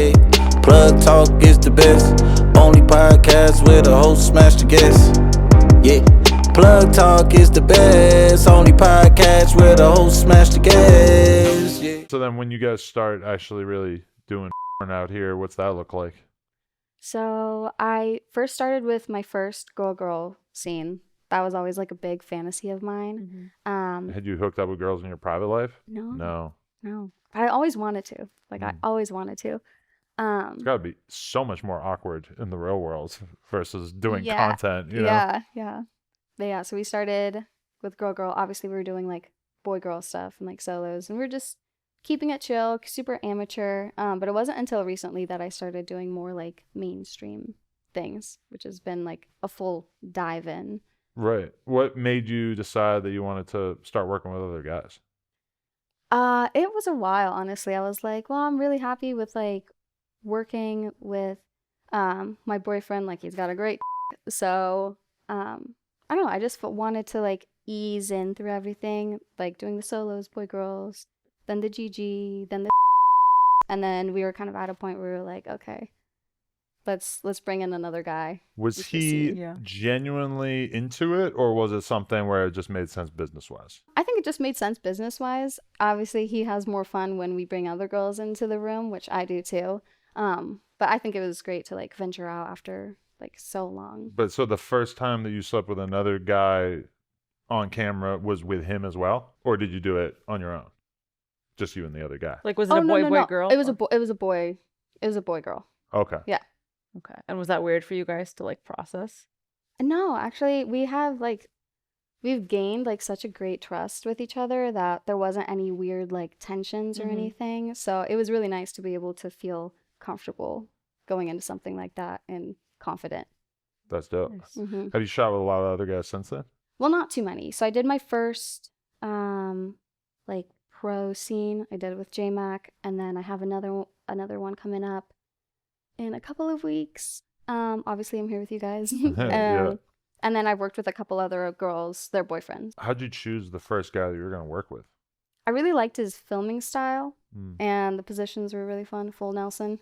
Yeah, Plug Talk is the best. Only podcast where the host smash the guests. Yeah, Plug Talk is the best. Only podcast where the host smash the guests. Yeah. So then when you guys start actually really doing out here, what's that look like? So I first started with my first girl scene. That was always like a big fantasy of mine. Had you hooked up with girls in your private life? No. But I always wanted to. I always wanted to. It's got to be so much more awkward in the real world versus doing content, you know? Yeah. So we started with girl. Obviously, we were doing like boy-girl stuff and like solos, and we were just keeping it chill, super amateur. But it wasn't until recently that I started doing more like mainstream things, which has been like a full dive in. Right. What made you decide that you wanted to start working with other guys? It was a while, honestly. I was like, well, I'm really happy with like working with my boyfriend. Like he's got a great so I don't know. I just wanted to like ease in through everything, like doing the solos, boy girls, then the GG, then the and then we were kind of at a point where we were like, okay, let's bring in another guy. Was he genuinely into it, or was it something where it just made sense business-wise? I think it just made sense business-wise. Obviously, he has more fun when we bring other girls into the room, which I do too. But I think it was great to like venture out after like so long. But so the first time that you slept with another guy on camera was with him as well, or did you do it on your own? Just you and the other guy? Like, was it a boy girl? It was a boy girl. Okay. Yeah. Okay. And was that weird for you guys to like process? No, actually, we've gained like such a great trust with each other that there wasn't any weird like tensions or anything. So it was really nice to be able to feel comfortable going into something like that and confident. That's dope. Nice. Mm-hmm. Have you shot with a lot of other guys since then? Well, not too many. So I did my first like pro scene. I did it with J-Mac, and then I have another one coming up in a couple of weeks. Obviously I'm here with you guys. Yeah. And then I've worked with a couple other girls, their boyfriends. How'd you choose the first guy that you were going to work with? I really liked his filming style, and the positions were really fun. Full Nelson.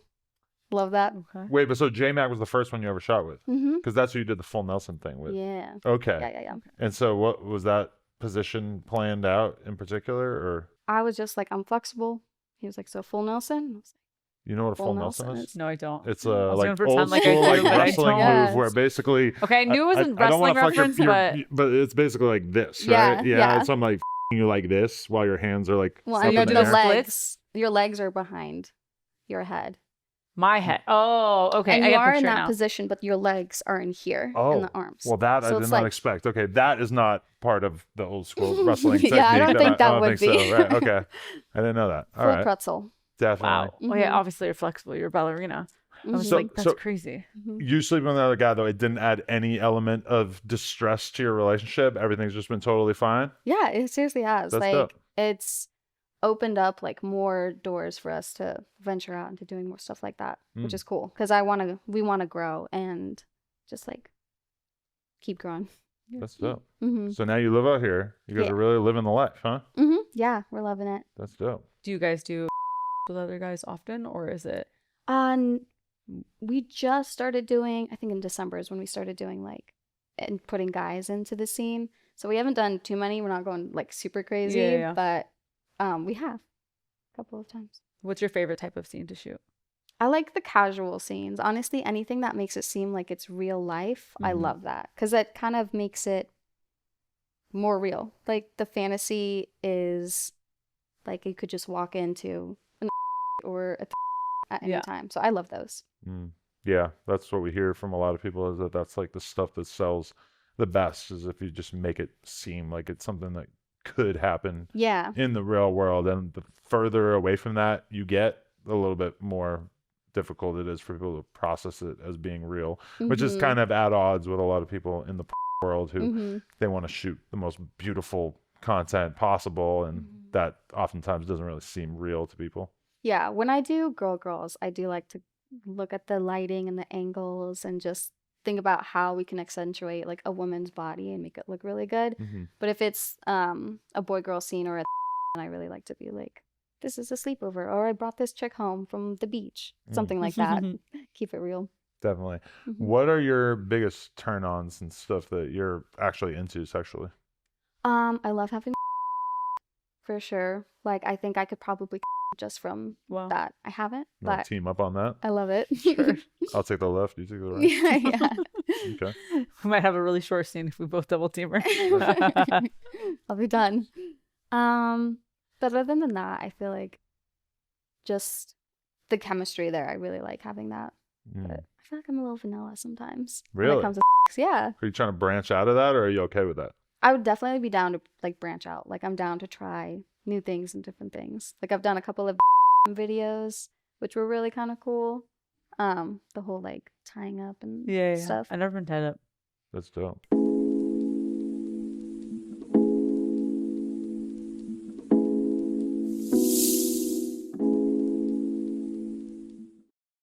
Love that. Okay. Wait, but so J-Mac was the first one you ever shot with? Mm-hmm. Because that's who you did the full Nelson thing with. Yeah. Okay. Yeah. And so what was that position planned out in particular, or? I was just like, I'm flexible. He was like, so full Nelson? I was like, You know what a full Full Nelson Nelson is? No, I don't. It's I a was like gonna pretend old like I school do, like but I wrestling don't. move where basically. Okay, I knew it wasn't I don't wrestling wanna fuck reference, but it's basically like this, Yeah, right? yeah. So I'm like you like this while your hands are like. well, up and in the the air. legs. Your legs are behind your head. my head. Oh, okay. And I you get are the in picture that now. position, but your legs are in here, Oh, in the arms. well, that So I did it's not like- expect. Okay, that is not part of the old school wrestling technique. Yeah, I don't think that I don't would think be. So. Right? Okay, I didn't know that. All Full right, pretzel. definitely. Wow. Well, yeah, Mhm. obviously you're flexible. You're a ballerina. I was Mhm. So- like, that's so- crazy. You sleeping with another guy though, it didn't add any element of distress to your relationship. Everything's just been totally fine. Yeah, it seriously has. That's like dope. it's opened up like more doors for us to venture out into doing more stuff like that, which is cool because we want to grow and just like keep growing. That's dope. Mm-hmm. So now you live out here. You guys Yeah. are really living the life, huh? Mm-hmm. Yeah, we're loving it. That's dope. Do you guys do with other guys often, or is it? We just started doing, I think in December is when we started doing like and putting guys into the scene. So we haven't done too many. We're not going like super crazy, Yeah. but we have a couple of times. What's your favorite type of scene to shoot? I like the casual scenes. Honestly, anything that makes it seem like it's real life, I Mhm. love that because it kind of makes it more real. Like the fantasy is like you could just walk into an or at any Yeah. time. So I love those. Yeah, that's what we hear from a lot of people is that that's like the stuff that sells the best is if you just make it seem like it's something that could happen Yeah. in the real world. And the further away from that you get, a little bit more difficult it is for people to process it as being real, which is Mhm. kind of at odds with a lot of people in the world who Mhm. they want to shoot the most beautiful content possible, and Mhm. that oftentimes doesn't really seem real to people. Yeah, when I do girls, I do like to look at the lighting and the angles and just think about how we can accentuate like a woman's body and make it look really good. Mhm. But if it's a boy girl scene or a I really like to be like this is a sleepover, or I brought this chick home from the beach, something like that. Keep it real. Definitely. Mhm. What are your biggest turn-ons and stuff that you're actually into sexually? I love having for sure. Like, I think I could probably just from Wow. that. I haven't, You want but to team up on that? I love it. Sure. I'll take the left, you take the right. Yeah, yeah. Okay. We might have a really short scene if we both double team her. I'll be done. But other than that, I feel like just the chemistry there. I really like having that. But Mm. I feel like I'm a little vanilla sometimes when Really? it comes to sex. Yeah. Are you trying to branch out of that, or are you okay with that? I would definitely be down to like branch out. Like I'm down to try new things and different things. Like I've done a couple of videos, which were really kind of cool. The whole like tying up and Yeah. stuff. I've never been tied up. That's dope.